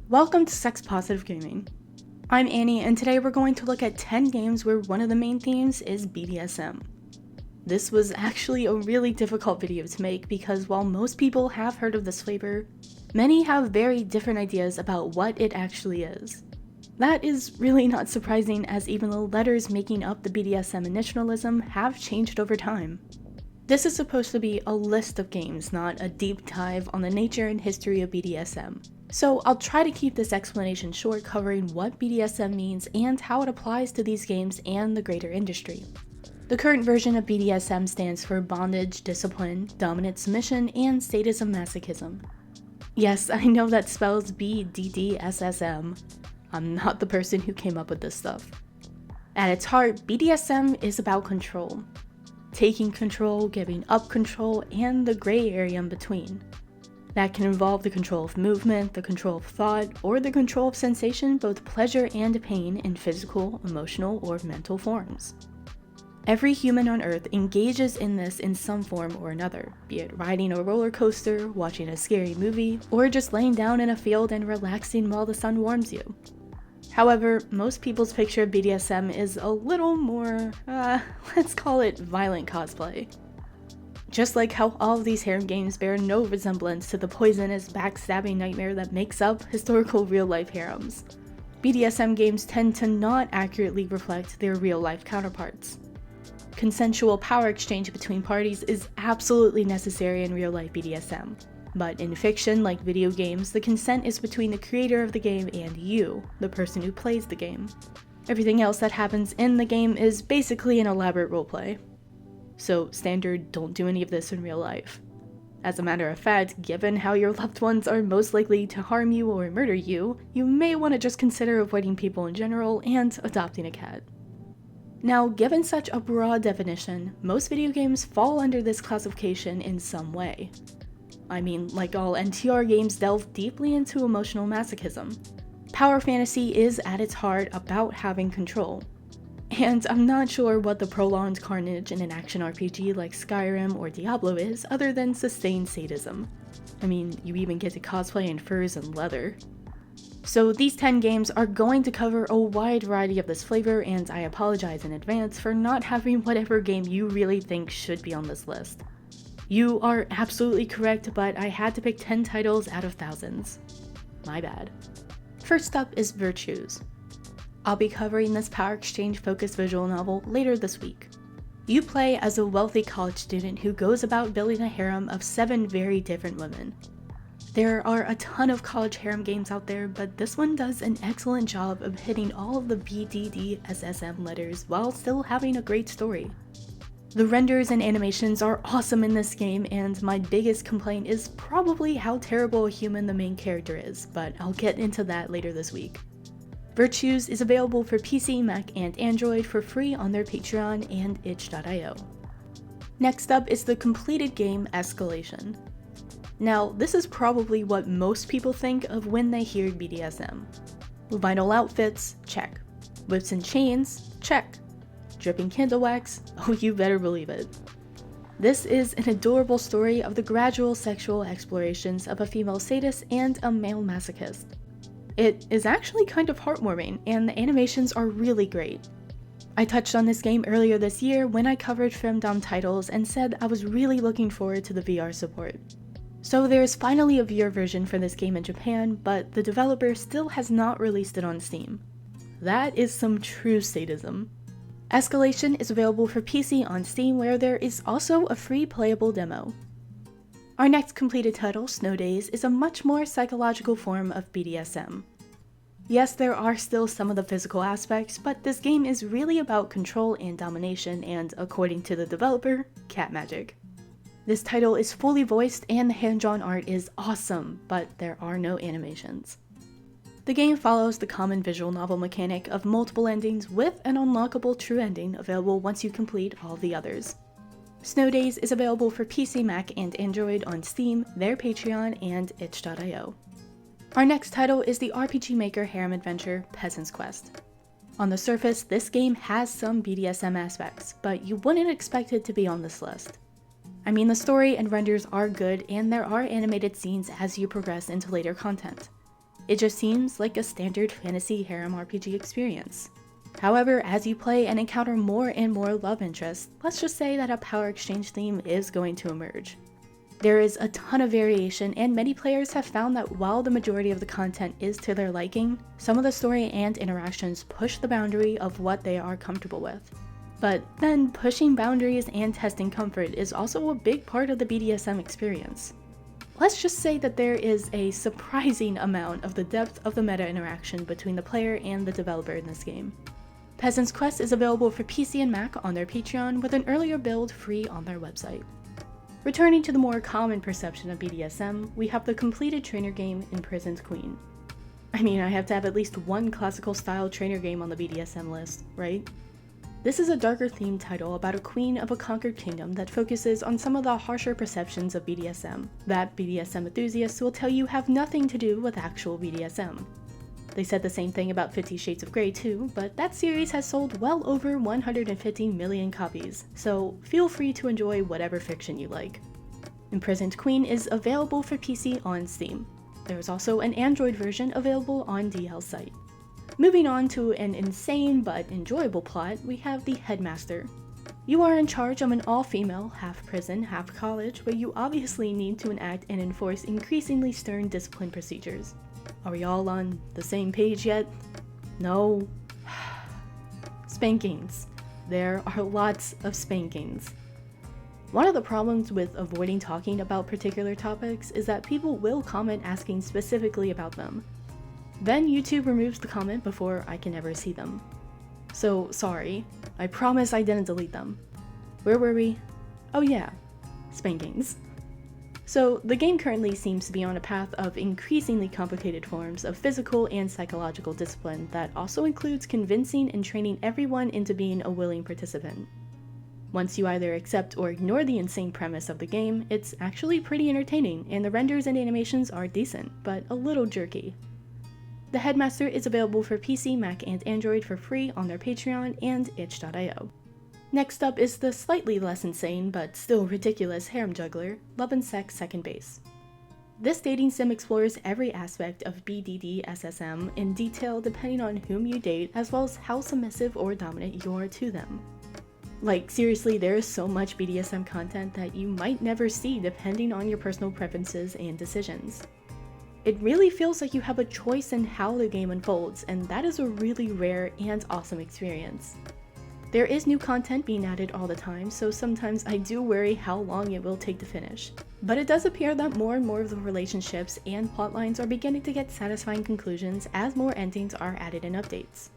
Welcome to Sex Positive Gaming. I'm Annie, and today we're going to look at 10 games where one of the main themes is BDSM. This was actually a really difficult video to make because while most people have heard of this flavor, many have very different ideas about what it actually is. That is really not surprising, as even the letters making up the BDSM initialism have changed over time. This is supposed to be a list of games, not a deep dive on the nature and history of BDSM. So I'll try to keep this explanation short, covering what BDSM means and how it applies to these games and the greater industry. The current version of BDSM stands for bondage, discipline, dominant submission, and sadism masochism. Yes, I know that spells BDDSSM. I'm not the person who came up with this stuff. At its heart, BDSM is about control. Taking control, giving up control, and the gray area in between. That can involve the control of movement, the control of thought, or the control of sensation, both pleasure and pain, in physical, emotional, or mental forms. Every human on Earth engages in this in some form or another, be it riding a roller coaster, watching a scary movie, or just laying down in a field and relaxing while the sun warms you. However, most people's picture of BDSM is a little more, let's call it violent cosplay. Just like how all of these harem games bear no resemblance to the poisonous, backstabbing nightmare that makes up historical real-life harems, BDSM games tend to not accurately reflect their real-life counterparts. Consensual power exchange between parties is absolutely necessary in real-life BDSM, but in fiction, like video games, the consent is between the creator of the game and you, the person who plays the game. Everything else that happens in the game is basically an elaborate roleplay. So standard, don't do any of this in real life. As a matter of fact, given how your loved ones are most likely to harm you or murder you, you may want to just consider avoiding people in general and adopting a cat. Now, given such a broad definition, most video games fall under this classification in some way. I mean, like all NTR games delve deeply into emotional masochism. Power fantasy is at its heart about having control. And I'm not sure what the prolonged carnage in an action RPG like Skyrim or Diablo is, other than sustained sadism. I mean, you even get to cosplay in furs and leather. So these 10 games are going to cover a wide variety of this flavor, and I apologize in advance for not having whatever game you really think should be on this list. You are absolutely correct, but I had to pick 10 titles out of thousands. My bad. First up is Virtues. I'll be covering this power exchange focused visual novel later this week. You play as a wealthy college student who goes about building a harem of 7 very different women. There are a ton of college harem games out there, but this one does an excellent job of hitting all of the BDDSSM letters while still having a great story. The renders and animations are awesome in this game, and my biggest complaint is probably how terrible a human the main character is, but I'll get into that later this week. Virtues is available for PC, Mac, and Android for free on their Patreon and itch.io. Next up is the completed game Escalation. Now, this is probably what most people think of when they hear BDSM. Vinyl outfits, check. Whips and chains, check. Dripping candle wax, oh you better believe it. This is an adorable story of the gradual sexual explorations of a female sadist and a male masochist. It is actually kind of heartwarming, and the animations are really great. I touched on this game earlier this year when I covered femdom titles and said I was really looking forward to the VR support. So there's finally a VR version for this game in Japan, but the developer still has not released it on Steam. That is some true sadism. Escalation is available for PC on Steam, where there is also a free playable demo. Our next completed title, Snow Days, is a much more psychological form of BDSM. Yes, there are still some of the physical aspects, but this game is really about control and domination and, according to the developer, cat magic. This title is fully voiced and the hand-drawn art is awesome, but there are no animations. The game follows the common visual novel mechanic of multiple endings with an unlockable true ending available once you complete all the others. Snow Days is available for PC, Mac, and Android on Steam, their Patreon, and itch.io. Our next title is the RPG Maker harem adventure, Peasants Quest. On the surface, this game has some BDSM aspects, but you wouldn't expect it to be on this list. I mean, the story and renders are good, and there are animated scenes as you progress into later content. It just seems like a standard fantasy harem RPG experience. However, as you play and encounter more and more love interests, let's just say that a power exchange theme is going to emerge. There is a ton of variation, and many players have found that while the majority of the content is to their liking, some of the story and interactions push the boundary of what they are comfortable with. But then, pushing boundaries and testing comfort is also a big part of the BDSM experience. Let's just say that there is a surprising amount of the depth of the meta interaction between the player and the developer in this game. Peasants Quest is available for PC and Mac on their Patreon, with an earlier build free on their website. Returning to the more common perception of BDSM, we have the completed trainer game in Peasants Quest. I mean, I have to have at least one classical style trainer game on the BDSM list, right? This is a darker themed title about a queen of a conquered kingdom that focuses on some of the harsher perceptions of BDSM, that BDSM enthusiasts will tell you have nothing to do with actual BDSM. They said the same thing about 50 Shades of Grey too, but that series has sold well over 150 million copies, so feel free to enjoy whatever fiction you like. Imprisoned Queen is available for PC on Steam. There is also an Android version available on DL's site. Moving on to an insane but enjoyable plot, we have the Headmaster. You are in charge of an all-female, half-prison, half-college, where you obviously need to enact and enforce increasingly stern discipline procedures. Are we all on the same page yet? No. Spankings. There are lots of spankings. One of the problems with avoiding talking about particular topics is that people will comment asking specifically about them. Then YouTube removes the comment before I can ever see them. So sorry, I promise I didn't delete them. Where were we? Oh yeah, spankings. So the game currently seems to be on a path of increasingly complicated forms of physical and psychological discipline that also includes convincing and training everyone into being a willing participant. Once you either accept or ignore the insane premise of the game, it's actually pretty entertaining, and the renders and animations are decent, but a little jerky. The Headmaster is available for PC, Mac, and Android for free on their Patreon and itch.io. Next up is the slightly less insane but still ridiculous harem juggler, Love and Sex Second Base. This dating sim explores every aspect of BDSM in detail depending on whom you date, as well as how submissive or dominant you are to them. Like, seriously, there is so much BDSM content that you might never see depending on your personal preferences and decisions. It really feels like you have a choice in how the game unfolds, and that is a really rare and awesome experience. There is new content being added all the time, so sometimes I do worry how long it will take to finish. But it does appear that more and more of the relationships and plotlines are beginning to get satisfying conclusions as more endings are added in updates.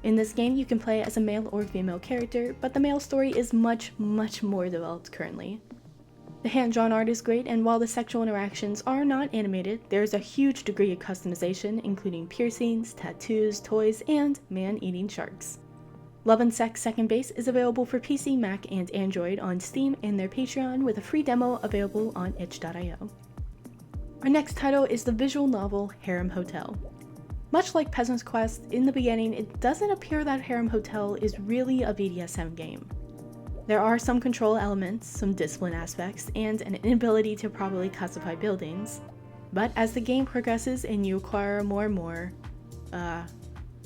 In this game, you can play as a male or female character, but the male story is much more developed currently. The hand-drawn art is great, and while the sexual interactions are not animated, there is a huge degree of customization, including piercings, tattoos, toys, and man-eating sharks. Love and Sex Second Base is available for PC, Mac, and Android on Steam and their Patreon, with a free demo available on itch.io. Our next title is the visual novel Harem Hotel. Much like Peasants Quest, in the beginning, it doesn't appear that Harem Hotel is really a BDSM game. There are some control elements, some discipline aspects, and an inability to properly classify buildings. But as the game progresses and you acquire more and more,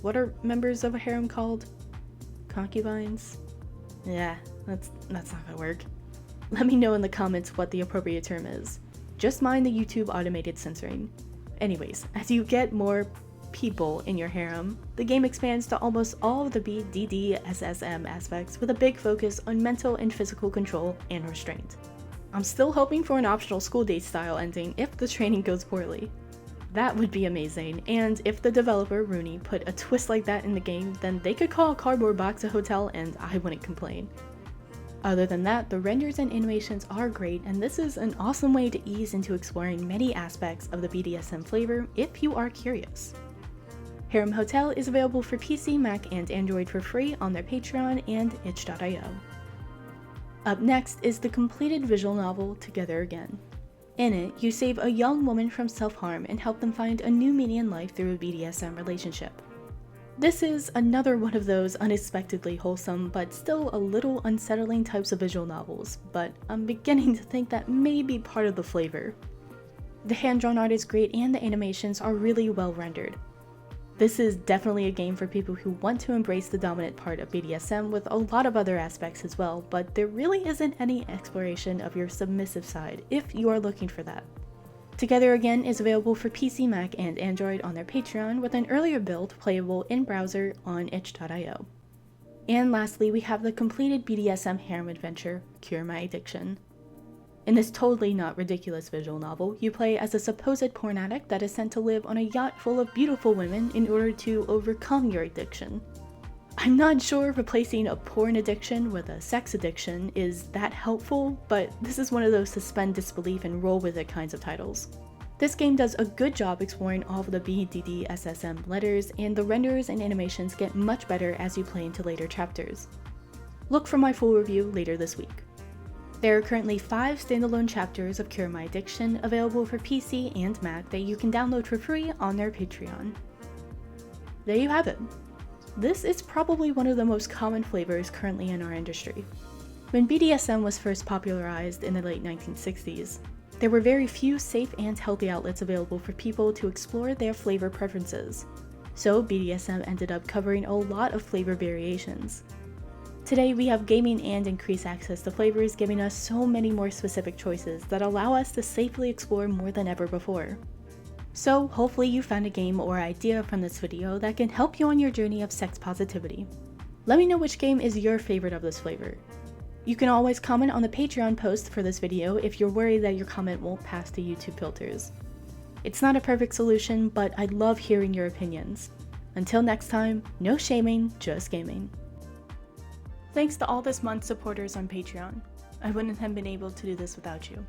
what are members of a harem called? Concubines? Yeah, that's not gonna work. Let me know in the comments what the appropriate term is. Just mind the YouTube automated censoring. Anyways, as you get more people in your harem, the game expands to almost all of the BDSM aspects, with a big focus on mental and physical control and restraint. I'm still hoping for an optional school date style ending if the training goes poorly. That would be amazing, and if the developer, Rooney, put a twist like that in the game, then they could call a cardboard box a hotel and I wouldn't complain. Other than that, the renders and animations are great, and this is an awesome way to ease into exploring many aspects of the BDSM flavor if you are curious. Harem Hotel is available for PC, Mac, and Android for free on their Patreon and itch.io. Up next is the completed visual novel Together Again. In it, you save a young woman from self-harm and help them find a new meaning in life through a BDSM relationship. This is another one of those unexpectedly wholesome but still a little unsettling types of visual novels, but I'm beginning to think that may be part of the flavor. The hand-drawn art is great and the animations are really well rendered. This is definitely a game for people who want to embrace the dominant part of BDSM with a lot of other aspects as well, but there really isn't any exploration of your submissive side if you are looking for that. Together Again is available for PC, Mac, and Android on their Patreon with an earlier build playable in-browser on itch.io. And lastly, we have the completed BDSM harem adventure, Cure My Addiction. In this totally not ridiculous visual novel, you play as a supposed porn addict that is sent to live on a yacht full of beautiful women in order to overcome your addiction. I'm not sure replacing a porn addiction with a sex addiction is that helpful, but this is one of those suspend disbelief and roll with it kinds of titles. This game does a good job exploring all of the BDSM letters, and the renders and animations get much better as you play into later chapters. Look for my full review later this week. There are currently 5 standalone chapters of Cure My Addiction available for PC and Mac that you can download for free on their Patreon. There you have it. This is probably one of the most common flavors currently in our industry. When BDSM was first popularized in the late 1960s, there were very few safe and healthy outlets available for people to explore their flavor preferences, so BDSM ended up covering a lot of flavor variations. Today we have gaming and increased access to flavors, giving us so many more specific choices that allow us to safely explore more than ever before. So hopefully you found a game or idea from this video that can help you on your journey of sex positivity. Let me know which game is your favorite of this flavor. You can always comment on the Patreon post for this video if you're worried that your comment won't pass the YouTube filters. It's not a perfect solution, but I love hearing your opinions. Until next time, no shaming, just gaming. Thanks to all this month's supporters on Patreon. I wouldn't have been able to do this without you.